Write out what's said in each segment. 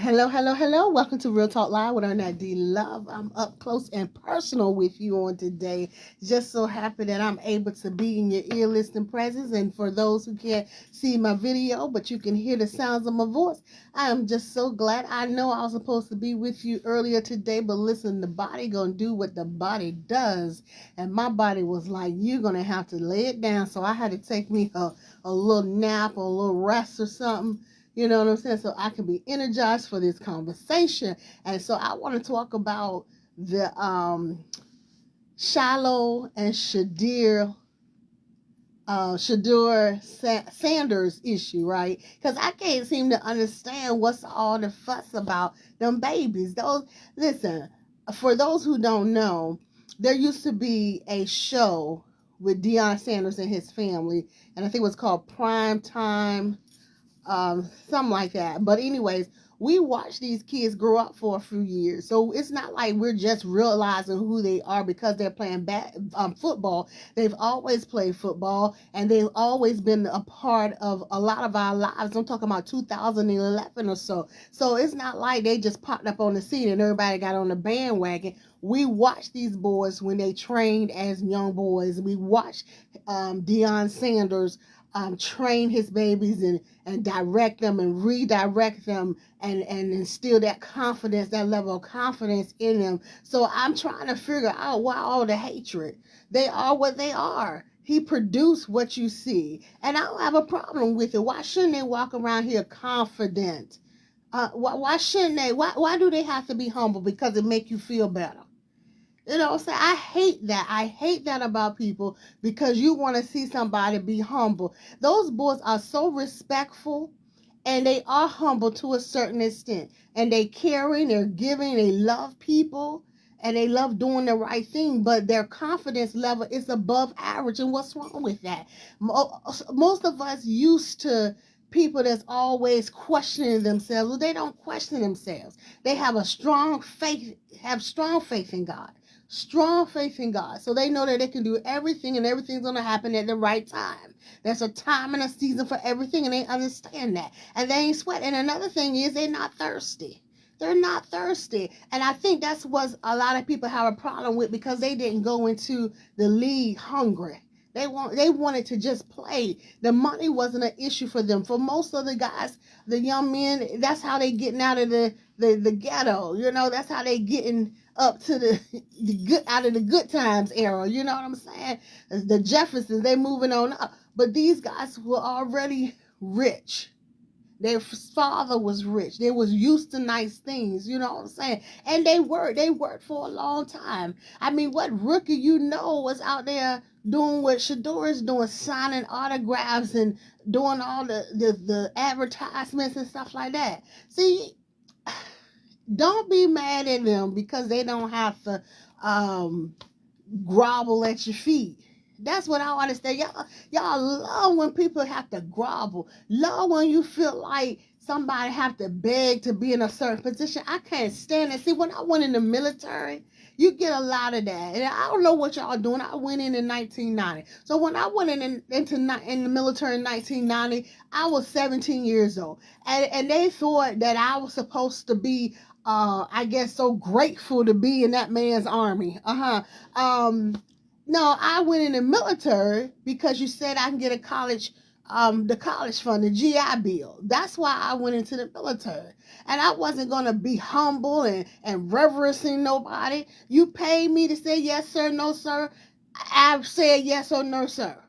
Hello, hello, hello. Welcome to Real Talk Live with Ernest D. Love. I'm up close and personal with you on today. Just so happy that I'm able to be in your ear listening presence. And for those who can't see my video, but you can hear the sounds of my voice, I am just so glad. I know I was supposed to be with you earlier today, but listen, the body gonna do what the body does. And my body was like, you're gonna have to lay it down. So I had to take me a little nap or a little rest or something. You know what I'm saying? So I can be energized for this conversation. And so I want to talk about the Shilo and Shedeur Sanders issue, right? Because I can't seem to understand what's all the fuss about them babies. Listen, for those who don't know, there used to be a show with Deion Sanders and his family, and I think it was called Prime Time, something like that. But anyways, we watch these kids grow up for a few years, so it's not like we're just realizing who they are because they're playing football. They've always played football, and they've always been a part of a lot of our lives. I'm talking about 2011 or so. So it's not like they just popped up on the scene and everybody got on the bandwagon. We watched these boys when they trained as young boys. We watched Deion Sanders train his babies and direct them and redirect them and instill that confidence, that level of confidence in them. So I'm trying to figure out why all the hatred. They are what they are. He produced what you see. And I don't have a problem with it. Why shouldn't they walk around here confident? Why shouldn't they? Why do they have to be humble? Because it make you feel better. You know what I'm saying? I hate that. I hate that about people because you want to see somebody be humble. Those boys are so respectful and they are humble to a certain extent. And they caring, they're giving, they love people and they love doing the right thing. But their confidence level is above average. And what's wrong with that? Most of us used to people that's always questioning themselves. Well, they don't question themselves. They have strong faith in God. Strong faith in God. So they know that they can do everything and everything's going to happen at the right time. There's a time and a season for everything and they understand that. And they ain't sweat. And another thing is they're not thirsty. They're not thirsty. And I think that's what a lot of people have a problem with because they didn't go into the league hungry. They wanted to just play. The money wasn't an issue for them. For most of the guys, the young men, that's how they getting out of the ghetto. You know, that's how they getting up to the good out of the good times era. You know what I'm saying? The Jeffersons, they moving on up. But these guys were already rich. Their father was rich. They was used to nice things, you know what I'm saying? And they worked for a long time. I mean, what rookie was out there doing what Shedeur is doing, signing autographs and doing all the advertisements and stuff like that. See, don't be mad at them because they don't have to grovel at your feet. That's what I understand. Y'all love when people have to grovel. Love when you feel like somebody have to beg to be in a certain position. I can't stand it. See, when I went in the military, you get a lot of that. And I don't know what y'all doing. I went in 1990. So when I went in the military in 1990, I was 17 years old. And they thought that I was supposed to be, I guess, so grateful to be in that man's army. No, I went in the military because you said I can get the college fund, the GI Bill. That's why I went into the military. And I wasn't going to be humble and reverencing nobody. You paid me to say yes, sir, no, sir. I've said yes or no, sir.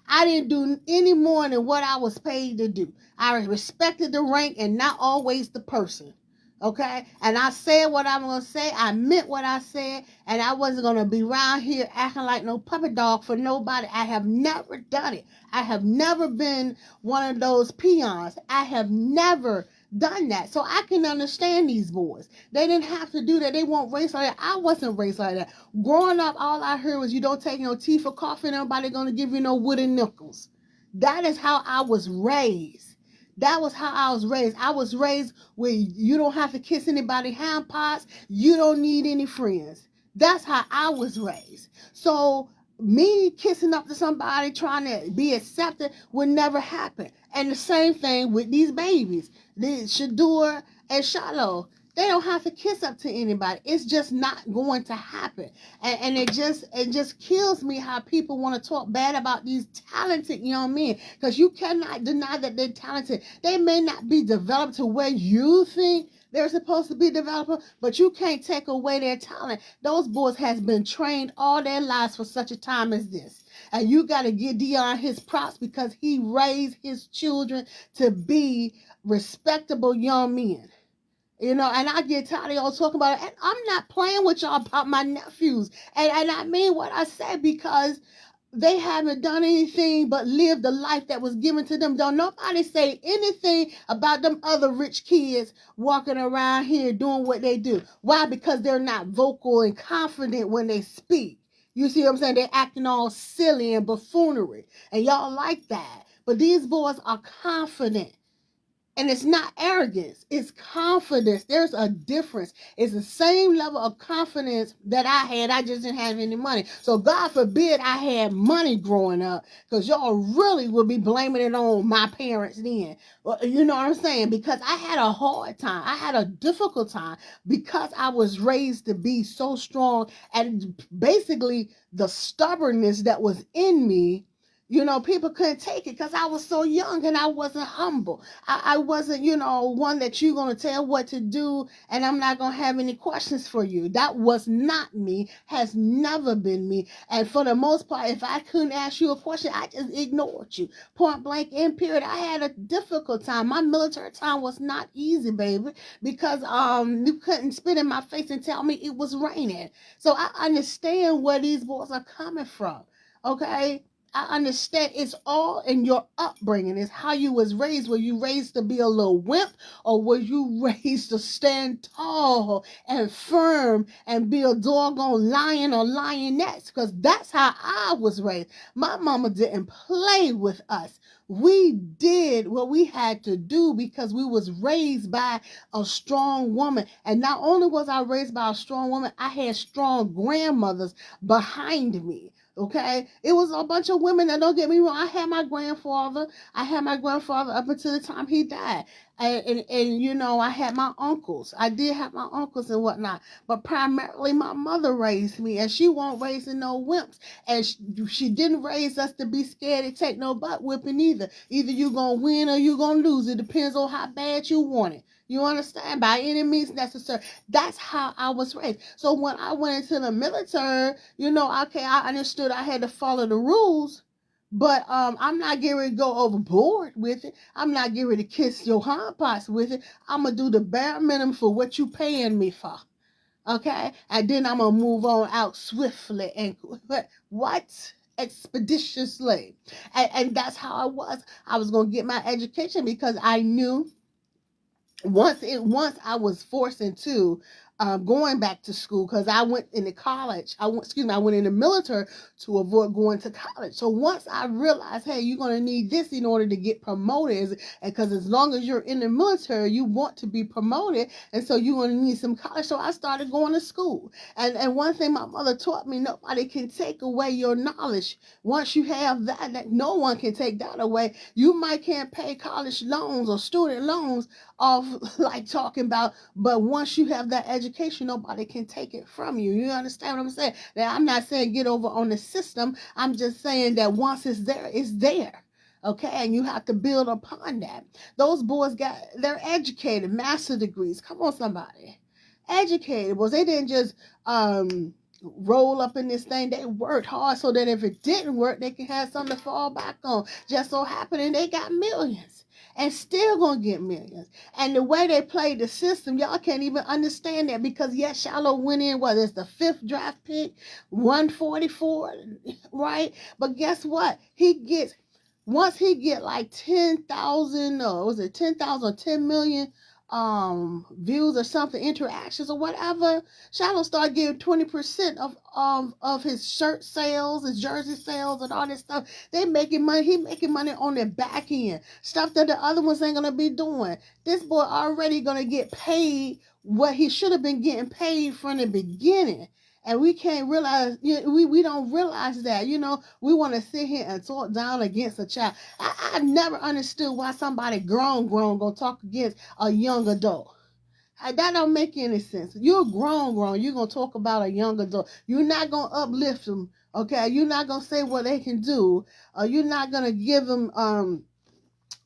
I didn't do any more than what I was paid to do. I respected the rank and not always the person. Okay, and I said what I'm going to say. I meant what I said, and I wasn't going to be around here acting like no puppy dog for nobody. I have never done it. I have never been one of those peons. I have never done that. So I can understand these boys. They didn't have to do that. They weren't raised like that. I wasn't raised like that. Growing up, all I heard was you don't take no tea for coffee, and nobody going to give you no wooden nickels. That is how I was raised. That was how I was raised. I was raised where you don't have to kiss anybody's hand pots. You don't need any friends. That's how I was raised. So Me kissing up to somebody trying to be accepted would never happen. And the same thing with these babies, the Shedeur and Shilo. They don't have to kiss up to anybody. It's just not going to happen. And it just kills me how people want to talk bad about these talented young men. Because you cannot deny that they're talented. They may not be developed to where you think they're supposed to be developed, but you can't take away their talent. Those boys has been trained all their lives for such a time as this. And you got to give Dion his props because he raised his children to be respectable young men. You know, and I get tired of y'all talking about it. And I'm not playing with y'all about my nephews. And I mean what I said because they haven't done anything but live the life that was given to them. Don't nobody say anything about them other rich kids walking around here doing what they do. Why? Because they're not vocal and confident when they speak. You see what I'm saying? They're acting all silly and buffoonery. And y'all like that. But these boys are confident. And it's not arrogance, it's confidence. There's a difference. It's the same level of confidence that I had. I just didn't have any money. So God forbid I had money growing up, because y'all really would be blaming it on my parents then. You know what I'm saying? Because I had a hard time. I had a difficult time because I was raised to be so strong. And basically the stubbornness that was in me, you know, people couldn't take it because I was so young and I wasn't humble. I wasn't, you know, one that you're going to tell what to do and I'm not going to have any questions for you. That was not me, has never been me. And for the most part, if I couldn't ask you a question, I just ignored you. Point blank and period. I had a difficult time. My military time was not easy, baby, because you couldn't spit in my face and tell me it was raining. So I understand where these boys are coming from. Okay? I understand it's all in your upbringing. It's how you was raised. Were you raised to be a little wimp, or were you raised to stand tall and firm and be a doggone lion or lioness? Because that's how I was raised. My mama didn't play with us. We did what we had to do because we was raised by a strong woman. And not only was I raised by a strong woman, I had strong grandmothers behind me. Okay, it was a bunch of women that, don't get me wrong. I had my grandfather. Up until the time he died. And you know, I had my uncles. I did have my uncles and whatnot. But primarily my mother raised me, and she won't raise no wimps. And she didn't raise us to be scared to take no butt whipping either. Either you gonna win or you gonna lose. It depends on how bad you want it. You understand? By any means necessary. That's how I was raised. So when I went into the military, you know, okay, I understood I had to follow the rules, but I'm not getting ready to go overboard with it. I'm not getting ready to kiss your hind parts with it. I'm going to do the bare minimum for what you paying me for. Okay? And then I'm going to move on out swiftly and what? Expeditiously. And that's how I was. I was going to get my education because I knew once I was forced into going back to school, because I went into college. I went in the military to avoid going to college. So once I realized, hey, you're going to need this in order to get promoted, and because as long as you're in the military, you want to be promoted, and so you're going to need some college. So I started going to school. And one thing my mother taught me, nobody can take away your knowledge. Once you have that no one can take that away. You might can't pay college loans or student loans off, like talking about, but once you have that education, nobody can take it from you. You understand what I'm saying? Now, I'm not saying get over on the system. I'm just saying that once it's there, it's there. Okay, and you have to build upon that. Those boys they're educated, master degrees. Come on, somebody. Educated boys. They didn't just roll up in this thing. They worked hard so that if it didn't work, they can have something to fall back on. Just so happening they got millions. And still gonna get millions. And the way they played the system, y'all can't even understand that, because yes, Shilo went in, it's the 5th draft pick, 144, right? But guess what? Once he get like 10,000, or was it 10,000 or 10 million views or something, interactions or whatever, Shilo started getting 20% of his shirt sales, his jersey sales, and all this stuff. They making money. He making money on the back end, stuff that the other ones ain't gonna be doing. This boy already gonna get paid what he should have been getting paid from the beginning. And we can't realize, we don't realize that, we want to sit here and talk down against a child. I never understood why somebody grown gonna talk against a young adult. That don't make any sense. You're grown. You're gonna talk about a young adult. You're not gonna uplift them. Okay, you're not gonna say what they can do. You're not gonna give them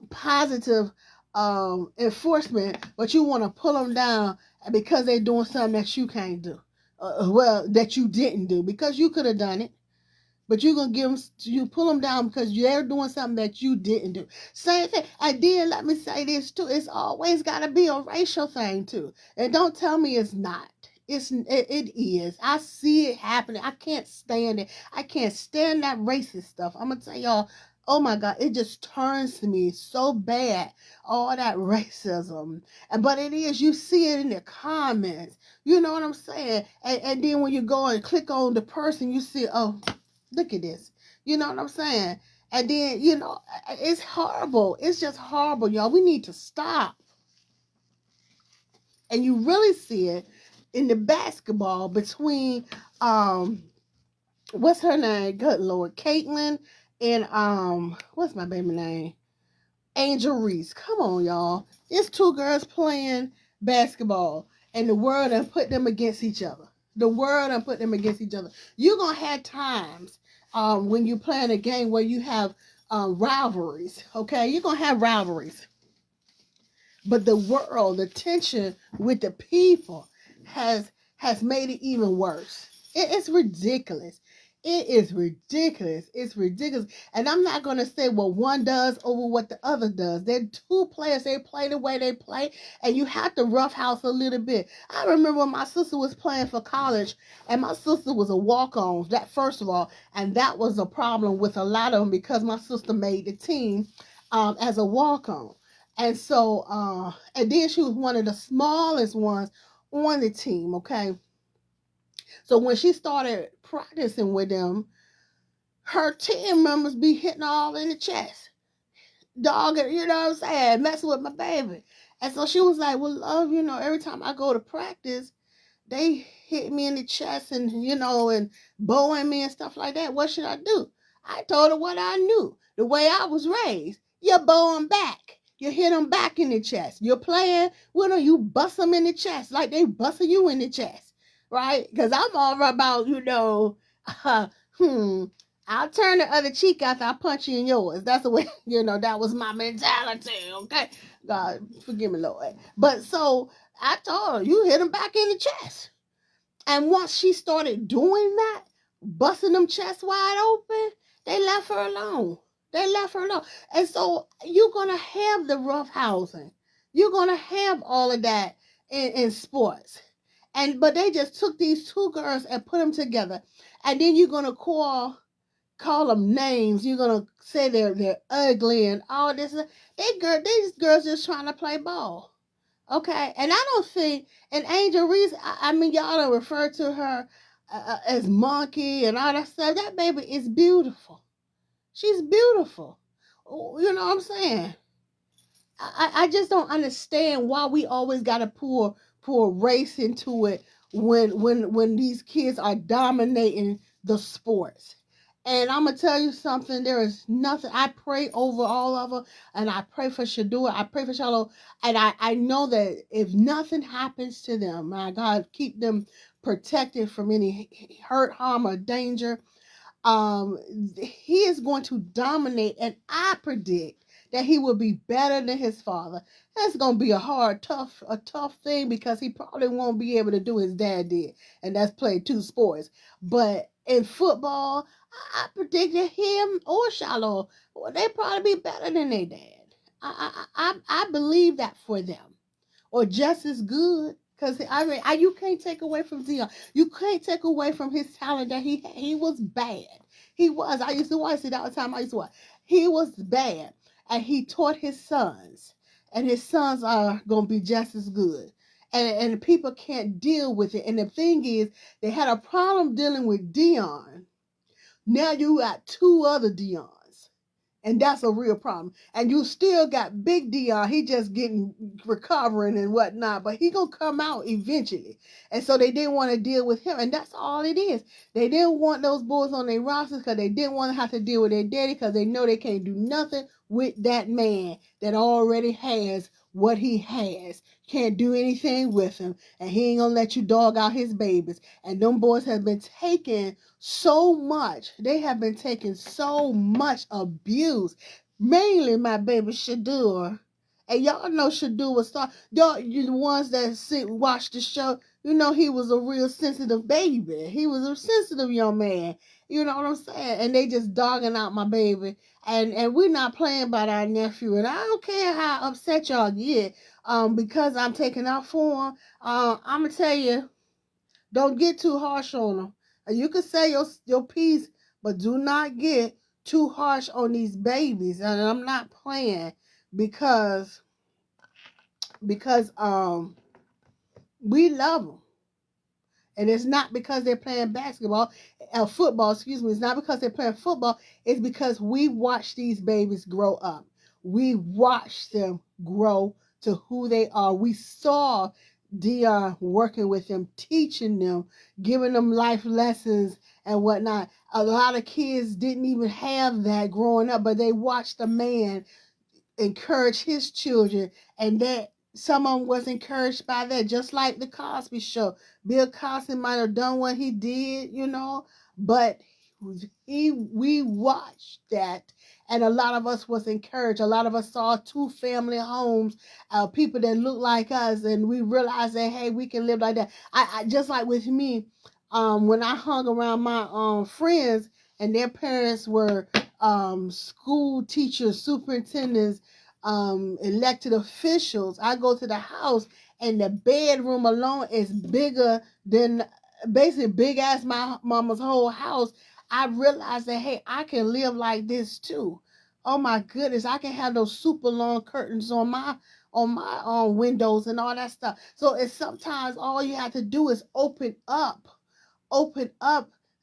positive enforcement, but you want to pull them down because they're doing something that you can't do. Well, that you didn't do because you could have done it. But you're going to give them, you pull them down because they're doing something that you didn't do. Same thing. And then let me say this too. It's always got to be a racial thing too. And don't tell me it's not. It is. I see it happening. I can't stand it. I can't stand that racist stuff. I'm going to tell y'all, oh my God, it just turns to me so bad. All that racism. But it is, you see it in the comments. You know what I'm saying? And then when you go and click on the person, you see, oh, look at this. You know what I'm saying? And then, it's horrible. It's just horrible, y'all. We need to stop. And you really see it in the basketball between, what's her name? Good Lord. Caitlin and, what's my baby name? Angel Reese. Come on, y'all. It's two girls playing basketball. And the world done put them against each other. The world done put them against each other. You're going to have times when you're playing a game where you have rivalries. Okay? You're going to have rivalries. But the world, the tension with the people has made it even worse. It's ridiculous. It is ridiculous. It's ridiculous. And I'm not going to say what one does over what the other does. They're two players. They play the way they play. And you have to roughhouse a little bit. I remember when my sister was playing for college. And my sister was a walk-on. That first of all. And that was a problem with a lot of them. Because my sister made the team as a walk-on. And so, and then she was one of the smallest ones on the team. Okay. So when she started practicing with them, her team members be hitting all in the chest. Dog, you know what I'm saying? Messing with my baby. And so she was like, well, love, every time I go to practice, they hit me in the chest and, and bowing me and stuff like that. What should I do? I told her what I knew. The way I was raised. You bow them back. You hit them back in the chest. You're playing with them, you bust them in the chest like they busting you in the chest. Right? Because I'm all about, I'll turn the other cheek after I punch you in yours. That's the way, that was my mentality, okay? God, forgive me, Lord. But so I told her, you hit him back in the chest. And once she started doing that, busting them chests wide open, they left her alone. And so you're going to have the rough housing. You're going to have all of that in sports. But they just took these two girls and put them together. And then you're going to call them names. You're going to say they're ugly and all this. These girls just trying to play ball. Okay? And I don't think, and Angel Reese, I mean, y'all don't refer to her as monkey and all that stuff. That baby is beautiful. She's beautiful. You know what I'm saying? I just don't understand why we always got to pour race into it when these kids are dominating the sports. And I'm gonna tell you something. There is nothing. I pray over all of them, and I pray for Shedeur. I pray for Shilo, and I know that if nothing happens to them, my God, keep them protected from any hurt, harm, or danger. He is going to dominate, and I predict that he will be better than his father. That's going to be a tough thing because he probably won't be able to do his dad did, and that's play two sports. But in football, I predict that him or Shilo, well, they probably be better than their dad. I believe that for them, or just as good. Because you can't take away from Dion. You can't take away from his talent that he was bad. He was. I used to watch it all the time. He was bad. And he taught his sons. And his sons are going to be just as good. And people can't deal with it. And the thing is, they had a problem dealing with Dion. Now you got two other Dions. And that's a real problem. And you still got Big Dion. He just getting recovering and whatnot, but he gonna come out eventually. And so they didn't want to deal with him, and that's all it is. They didn't want those boys on their rosters because they didn't want to have to deal with their daddy because they know they can't do nothing with that man that already has what he has. Can't do anything with him, and he ain't gonna let you dog out his babies. And them boys have been taking so much. They have been taking so much abuse. Mainly my baby Shedeur. And y'all know Shedeur was y'all, you the ones that watch the show, you know he was a real sensitive baby. He was a sensitive young man. You know what I'm saying? And they just dogging out my baby. And we're not playing about our nephew. And I don't care how upset y'all get because I'm taking out for him. I'm going to tell you, don't get too harsh on them. You can say your piece, but do not get too harsh on these babies. And I'm not playing because we love them. And it's not because they're playing football, excuse me. It's not because they're playing football. It's because we watch these babies grow up. We watch them grow to who they are. We saw Dion working with them, teaching them, giving them life lessons and whatnot. A lot of kids didn't even have that growing up, but they watched a man encourage his children, and that some of them was encouraged by that, just like the Cosby Show. Bill Cosby might have done what he did, but we watched that, and a lot of us was encouraged. A lot of us saw two family homes, people that look like us, and we realized that hey, we can live like that. I just like with me, when I hung around my friends and their parents were school teachers, superintendents, elected officials. I go to the house and the bedroom alone is bigger than basically big as my mama's whole house. I realized that hey, I can live like this too. Oh my goodness, I can have those super long curtains on my windows and all that stuff. So it's sometimes all you have to do is open up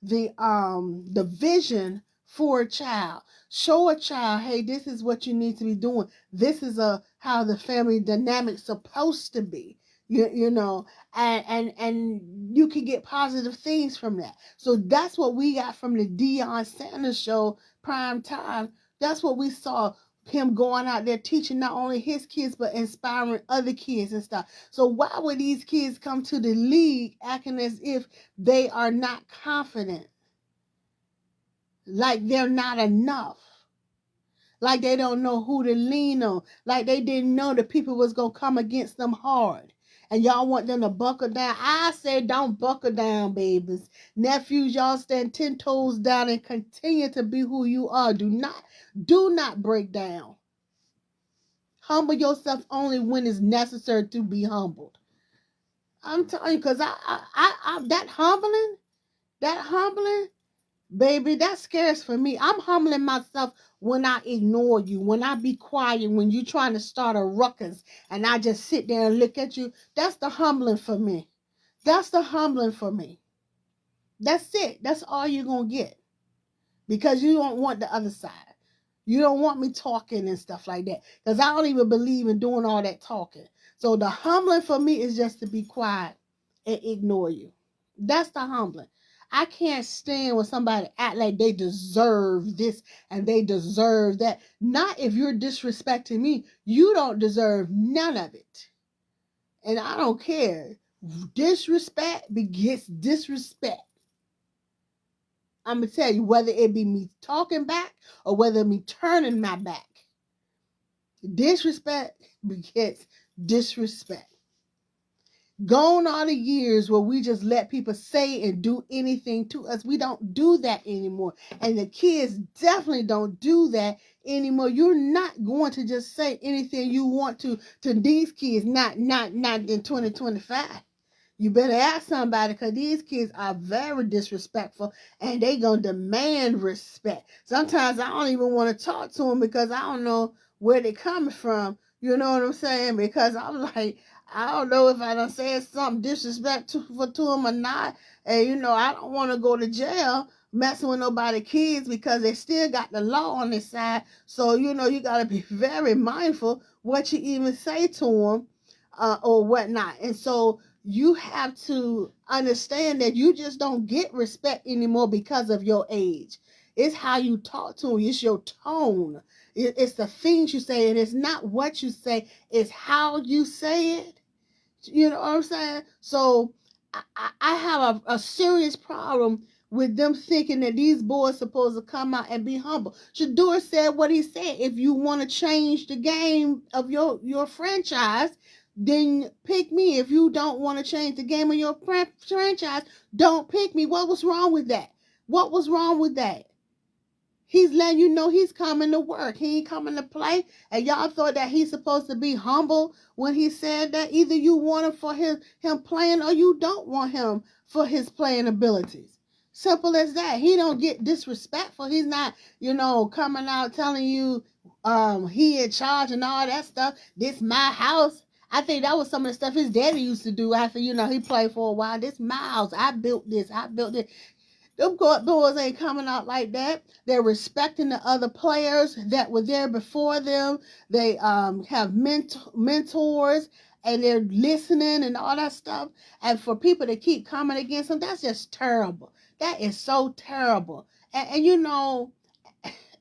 the vision for a child. Show a child, hey, this is what you need to be doing. This is how the family dynamic's supposed to be. You know, and you can get positive things from that. So that's what we got from the Deion Sanders show, prime time. That's what we saw, him going out there teaching not only his kids but inspiring other kids and stuff. So why would these kids come to the league acting as if they are not confident, like they're not enough, like they don't know who to lean on, like they didn't know the people was gonna come against them hard, and y'all want them to buckle down? I said don't buckle down, babies. Nephews, y'all stand 10 toes down and continue to be who you are. Do not break down. Humble yourself only when it's necessary to be humbled. I'm telling you, because I that humbling, baby, that scares for me. I'm humbling myself when I ignore you, when I be quiet, when you trying to start a ruckus and I just sit there and look at you. That's the humbling for me. That's the humbling for me. That's it. That's all you're going to get. Because you don't want the other side. You don't want me talking and stuff like that. Because I don't even believe in doing all that talking. So the humbling for me is just to be quiet and ignore you. That's the humbling. I can't stand when somebody act like they deserve this and they deserve that. Not if you're disrespecting me. You don't deserve none of it. And I don't care. Disrespect begets disrespect. I'm going to tell you, whether it be me talking back or whether me turning my back. Disrespect begets disrespect. Gone are the years where we just let people say and do anything to us. We don't do that anymore. And the kids definitely don't do that anymore. You're not going to just say anything you want to these kids, not in 2025. You better ask somebody, because these kids are very disrespectful and they going to demand respect. Sometimes I don't even want to talk to them because I don't know where they coming from. You know what I'm saying? Because I'm like, I don't know if I done said something disrespectful to them or not. And, I don't want to go to jail. messing with nobody's kids because they still got the law on their side. So, you know, you got to be very mindful what you even say to them or whatnot. And so you have to understand that you just don't get respect anymore because of your age. It's how you talk to them. It's your tone. It's the things you say. And it's not what you say. It's how you say it. You know what I'm saying? So I have a serious problem with them thinking that these boys supposed to come out and be humble. Shedeur said what he said. If you want to change the game of your franchise, then pick me. If you don't want to change the game of your franchise, don't pick me. What was wrong with that? What was wrong with that? He's letting you know he's coming to work. He ain't coming to play. And y'all thought that he's supposed to be humble when he said that. Either you want him for him playing or you don't want him for his playing abilities. Simple as that. He don't get disrespectful. He's not, coming out telling you he in charge and all that stuff. This my house. I think that was some of the stuff his daddy used to do after, he played for a while. This my house. I built this. I built this. Them boys ain't coming out like that. They're respecting the other players that were there before them. They have mentors and they're listening and all that stuff. And for people to keep coming against them, that's just terrible. That is so terrible. And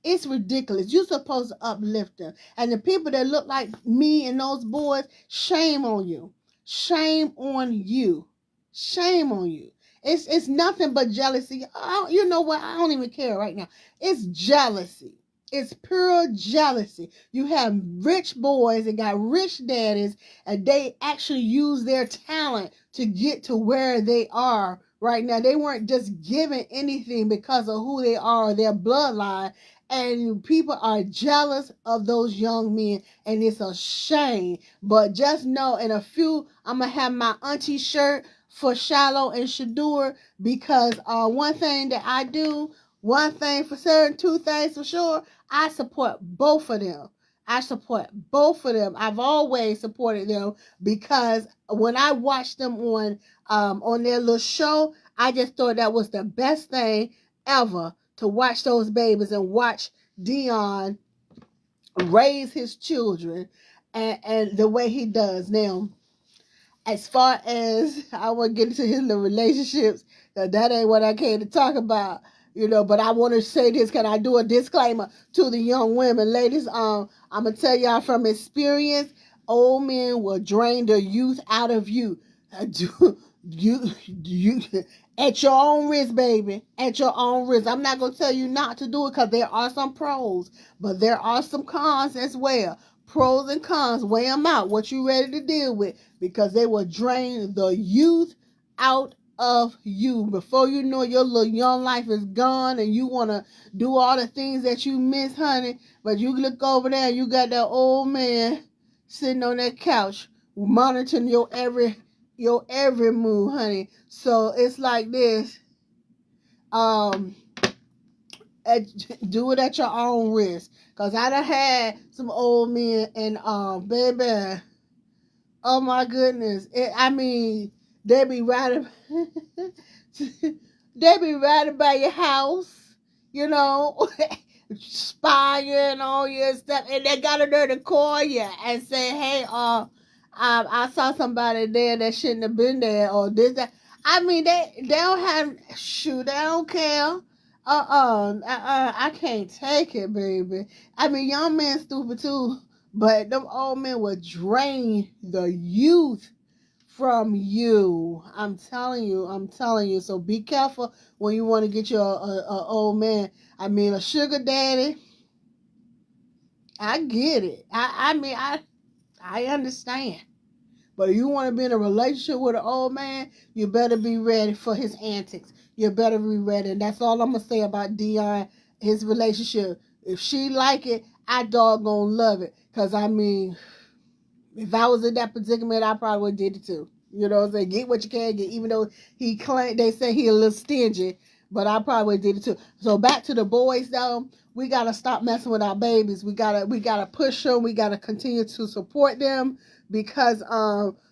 it's ridiculous. You're supposed to uplift them. And the people that look like me and those boys, shame on you. Shame on you. Shame on you. It's nothing but jealousy. You know what? I don't even care right now. It's jealousy. It's pure jealousy. You have rich boys and got rich daddies, and they actually use their talent to get to where they are right now. They weren't just given anything because of who they are or their bloodline. And people are jealous of those young men, and it's a shame. But just know, in a few, I'm going to have my auntie shirt for Shilo and Shedeur, because one thing that I do, one thing for certain, two things for sure, I support both of them. I support both of them. I've always supported them because when I watched them on their little show, I just thought that was the best thing ever, to watch those babies and watch Dion raise his children and the way he does. Now, as far as I want to get into his little relationships, that ain't what I came to talk about, but I want to say this. Can I do a disclaimer to the young women? Ladies, I'm going to tell y'all from experience, old men will drain the youth out of you. You at your own risk, baby. At your own risk. I'm not going to tell you not to do it because there are some pros, but there are some cons as well. Pros and cons, weigh them out. What you ready to deal with? Because they will drain the youth out of you. Before you know, your little young life is gone and you want to do all the things that you miss, honey. But you look over there and you got that old man sitting on that couch monitoring your every move, honey. So it's like this. Do it at your own risk. Because I done had some old men and baby, oh my goodness. They be riding they be riding by your house, spying all your stuff, and they got a nerve to call you and say, hey, I saw somebody there that shouldn't have been there, or this, that. They don't have, shoot, they don't care. I can't take it, baby. Young men stupid too, but them old men will drain the youth from you. I'm telling you. So be careful when you want to get your old man. A sugar daddy. I get it. I understand. But if you want to be in a relationship with an old man, you better be ready for his antics. You better be ready. And that's all I'm going to say about Dion, his relationship. If she like it, I doggone love it. Because, if I was in that predicament, I probably would have did it too. You know what I'm saying? Get what you can get, even though they say he a little stingy. But I probably did it too. So back to the boys though. We gotta stop messing with our babies. We gotta push them. We gotta continue to support them because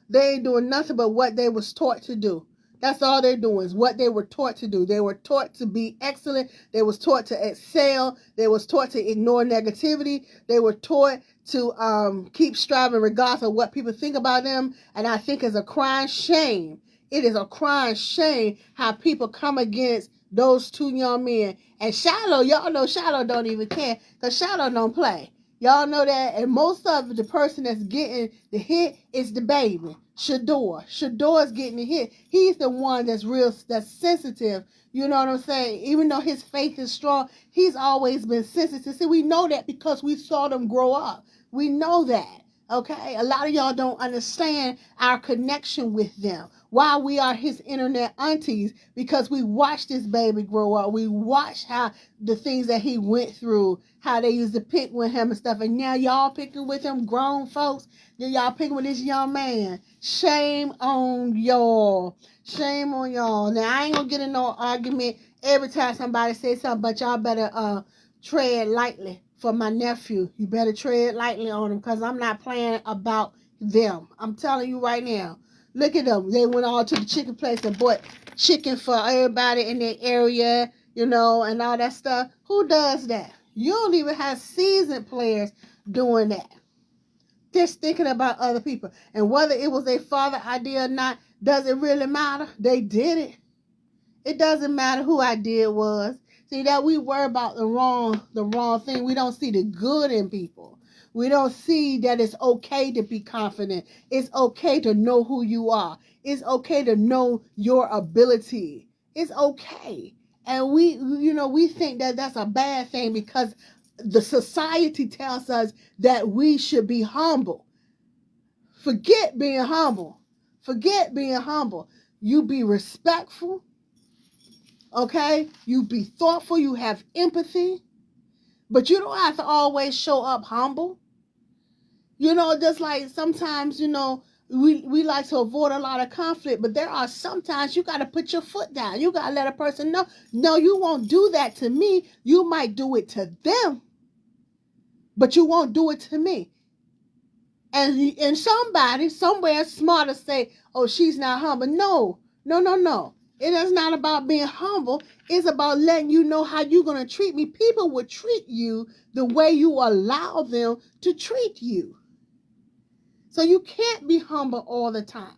they ain't doing nothing but what they was taught to do. That's all they're doing is what they were taught to do. They were taught to be excellent. They was taught to excel. They was taught to ignore negativity. They were taught to keep striving regardless of what people think about them. And I think it's a crying shame. It is a crying shame how people come against those two young men. And Shilo, y'all know Shilo don't even care because Shilo don't play. Y'all know that. And most of the person that's getting the hit is the baby. Shedeur. Shedeur's getting the hit. He's the one that's sensitive. You know what I'm saying? Even though his faith is strong, he's always been sensitive. See, we know that because we saw them grow up. We know that. Okay? A lot of y'all don't understand our connection with them. Why we are his internet aunties, because we watched this baby grow up. We watched how the things that he went through, how they used to pick with him and stuff. And now y'all picking with him, grown folks. Then y'all picking with this young man. Shame on y'all. Shame on y'all. Now, I ain't gonna get in no argument every time somebody says something, but y'all better tread lightly for my nephew. You better tread lightly on him because I'm not playing about them. I'm telling you right now. Look at them. They went all to the chicken place and bought chicken for everybody in their area, you know, and all that stuff. Who does that? You don't even have seasoned players doing that. Just thinking about other people. And whether it was their father idea or not, does it really matter? They did it. It doesn't matter who idea it was. See, that we worry about the wrong thing. We don't see the good in people. We don't see that it's okay to be confident. It's okay to know who you are. It's okay to know your ability. It's okay. And we think that that's a bad thing because the society tells us that we should be humble. Forget being humble. Forget being humble. You be respectful. Okay? You be thoughtful. You have empathy. But you don't have to always show up humble. You know, just like sometimes, we like to avoid a lot of conflict, but there are sometimes you got to put your foot down. You got to let a person know, no, you won't do that to me. You might do it to them, but you won't do it to me. And somebody somewhere smarter say, oh, she's not humble. No. It is not about being humble. It's about letting you know how you're going to treat me. People will treat you the way you allow them to treat you. So you can't be humble all the time.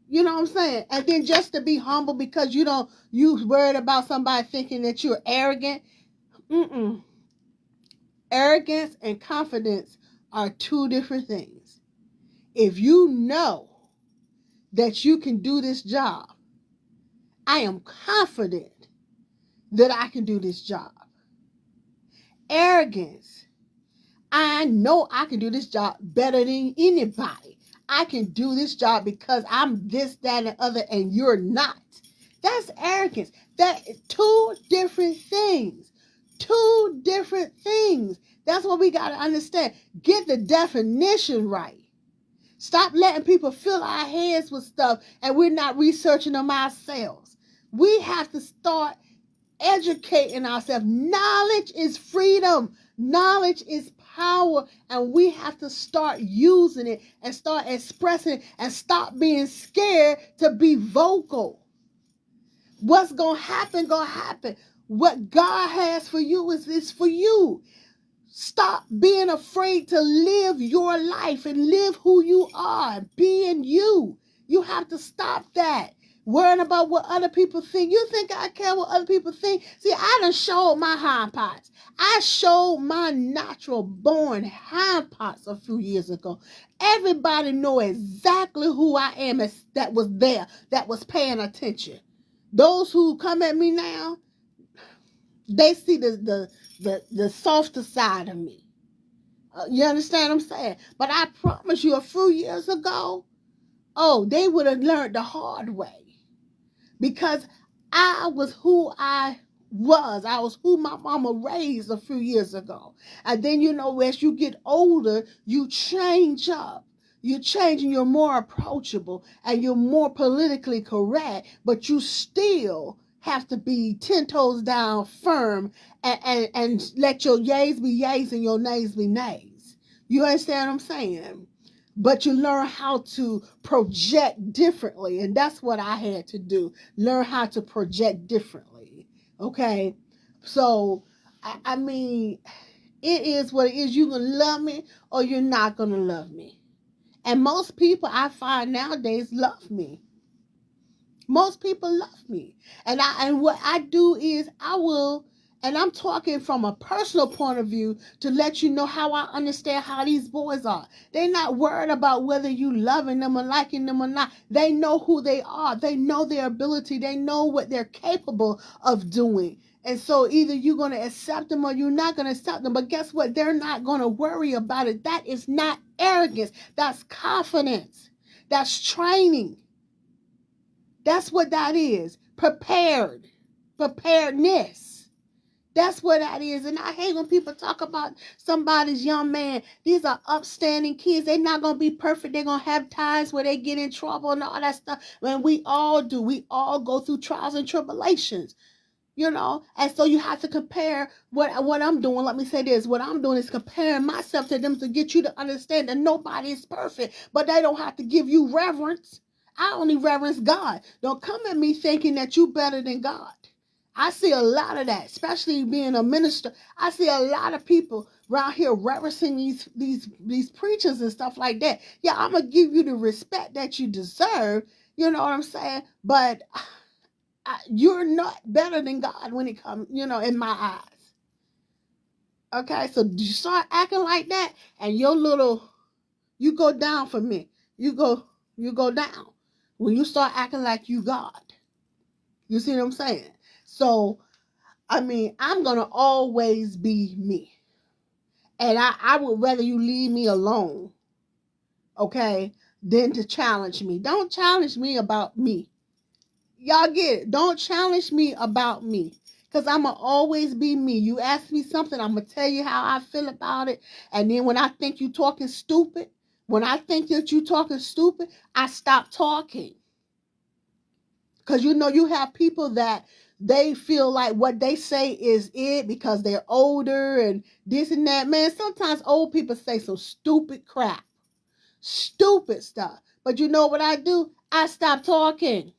You know what I'm saying? And then just to be humble because you worried about somebody thinking that you're arrogant. Arrogance and confidence are two different things. If you know that you can do this job, I am confident that I can do this job. Arrogance, I know I can do this job better than anybody. I can do this job because I'm this, that, and the other, and you're not. That's arrogance. That is two different things. Two different things. That's what we got to understand. Get the definition right. Stop letting people fill our heads with stuff and we're not researching them ourselves. We have to start educating ourselves. Knowledge is freedom. Knowledge is power. And we have to start using it and start expressing it and stop being scared to be vocal. What's going to happen, going to happen. What God has for you is for you. Stop being afraid to live your life and live who you are, being you. You have to stop that. Worrying about what other people think. You think I care what other people think? See, I done showed my hind parts. I showed my natural born hind parts a few years ago. Everybody know exactly who I am that was there, that was paying attention. Those who come at me now, they see the softer side of me. You understand what I'm saying? But I promise you, a few years ago, they would have learned the hard way. Because I was who I was. I was who my mama raised a few years ago. And then, as you get older, you change up. You change and you're more approachable and you're more politically correct, but you still have to be 10 toes down firm and let your yays be yays and your nays be nays. You understand what I'm saying? but you learn how to project differently. And that's what I had to do. Learn how to project differently. Okay. So, I mean, it is what it is. You're going to love me or you're not going to love me. And most people I find nowadays love me. Most people love me. And what I do is I will, and I'm talking from a personal point of view to let you know how I understand how these boys are. They're not worried about whether you loving them or liking them or not. They know who they are. They know their ability. They know what they're capable of doing. And so either you're going to accept them or you're not going to accept them. But guess what? They're not going to worry about it. That is not arrogance. That's confidence. That's training. That's what that is. Preparedness. That's what that is. And I hate when people talk about somebody's young man. These are upstanding kids. They're not going to be perfect. They're going to have times where they get in trouble and all that stuff. And we all do. We all go through trials and tribulations. And so you have to compare what I'm doing. Let me say this. What I'm doing is comparing myself to them to get you to understand that nobody is perfect, but they don't have to give you reverence. I only reverence God. Don't come at me thinking that you better than God. I see a lot of that, especially being a minister. I see a lot of people around here reverencing these preachers and stuff like that. Yeah, I'm going to give you the respect that you deserve. You know what I'm saying? But you're not better than God when it comes, in my eyes. Okay, so you start acting like that, and you go down for me. You go down when you start acting like you God. You see what I'm saying? So, I mean, I'm gonna always be me, and I would rather you leave me alone, okay, than to challenge me. Don't challenge me about me. Y'all get it. Don't challenge me about me. Because I'm going to always be me. You ask me something, I'm going to tell you how I feel about it. And then when I think you talking stupid, I stop talking. Because you have people that they feel like what they say is it because they're older and this and that. Man, sometimes old people say some stupid crap. Stupid stuff. But you know what I do? I stop talking.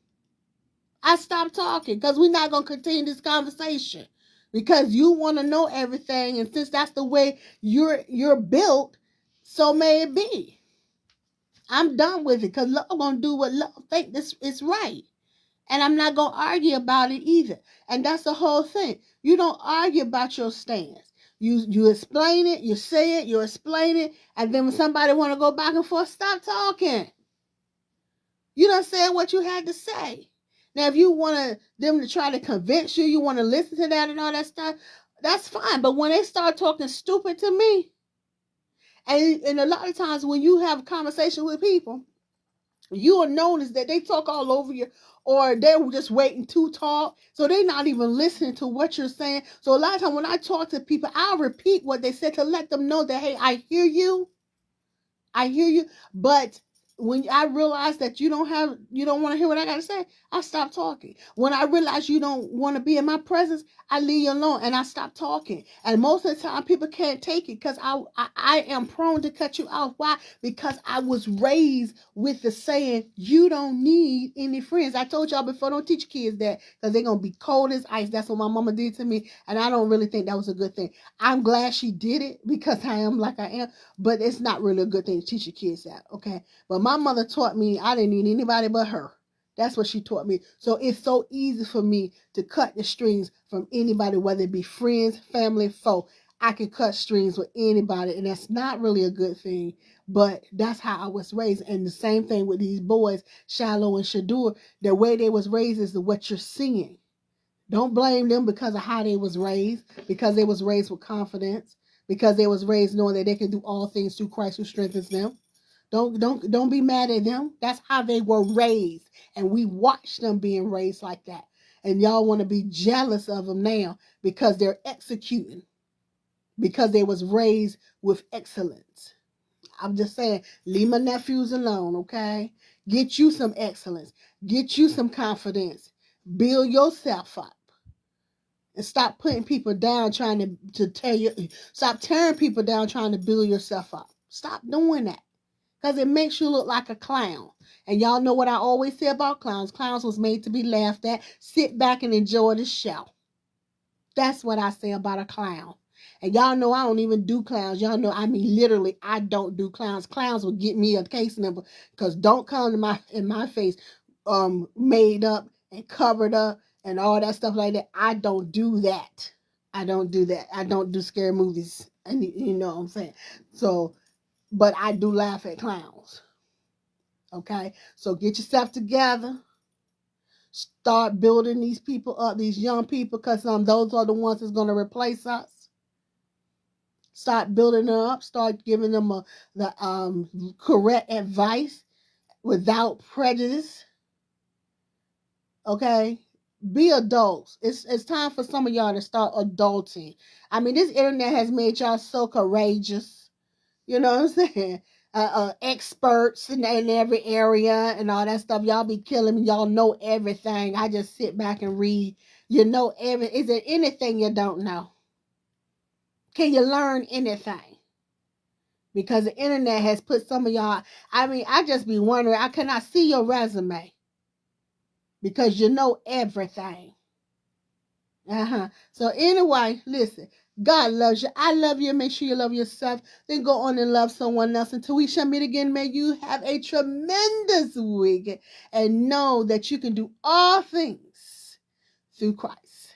Because we're not going to continue this conversation because you want to know everything. And since that's the way you're built, so may it be. I'm done with it because love going to do what love think this is right. And I'm not going to argue about it either. And that's the whole thing. You don't argue about your stance. You explain it, you say it, you explain it. And then when somebody want to go back and forth, stop talking. You done said what you had to say. Now, if you want them to try to convince you, you want to listen to that and all that stuff, that's fine. But when they start talking stupid to me, and a lot of times when you have a conversation with people, you will notice that they talk all over you or they're just waiting to talk. So they're not even listening to what you're saying. So a lot of times when I talk to people, I'll repeat what they said to let them know that, hey, I hear you. But when I realize that you don't want to hear what I got to say, I stop talking. When I realize you don't want to be in my presence, I leave you alone and I stop talking. And most of the time people can't take it because I am prone to cut you off. Why? Because I was raised with the saying, you don't need any friends. I told y'all before, don't teach kids that because they're going to be cold as ice. That's what my mama did to me. And I don't really think that was a good thing. I'm glad she did it because I am like I am. But it's not really a good thing to teach your kids that, okay? But my mother taught me I didn't need anybody but her. That's what she taught me. So it's so easy for me to cut the strings from anybody, whether it be friends, family, foe. I can cut strings with anybody, and that's not really a good thing. But that's how I was raised. And the same thing with these boys, Shilo and Shedeur. The way they was raised is what you're seeing. Don't blame them because of how they was raised, because they was raised with confidence, because they was raised knowing that they can do all things through Christ who strengthens them. Don't be mad at them. That's how they were raised, and we watched them being raised like that. And y'all want to be jealous of them now because they're executing, because they was raised with excellence. I'm just saying, leave my nephews alone, okay? Get you some excellence. Get you some confidence. Build yourself up. And stop putting people down trying to tear you. Stop tearing people down trying to build yourself up. Stop doing that. because it makes you look like a clown. And y'all know what I always say about clowns. Clowns was made to be laughed at. Sit back and enjoy the show. That's what I say about a clown. And y'all know I don't even do clowns. Y'all know, I mean, literally, I don't do clowns. Clowns will get me a case number, because don't come to my face made up and covered up and all that stuff like that. I don't do that. I don't do that. I don't do scary movies. And you know what I'm saying? So, but I do laugh at clowns. Okay? So get yourself together. Start building these people up, these young people, because those are the ones that's going to replace us. Start building them up. Start giving them the correct advice without prejudice. Okay? Be adults. It's time for some of y'all to start adulting. I mean, this internet has made y'all so courageous. You know what I'm saying? Experts in every area and all that stuff. Y'all be killing me. Y'all know everything. I just sit back and read. You know Is there anything you don't know? Can you learn anything? Because the internet has put some of y'all. I mean, I just be wondering. I cannot see your resume because you know everything. So anyway, listen. God loves you. I love you. Make sure you love yourself. Then go on and love someone else. Until we shall meet again, may you have a tremendous week. And know that you can do all things through Christ.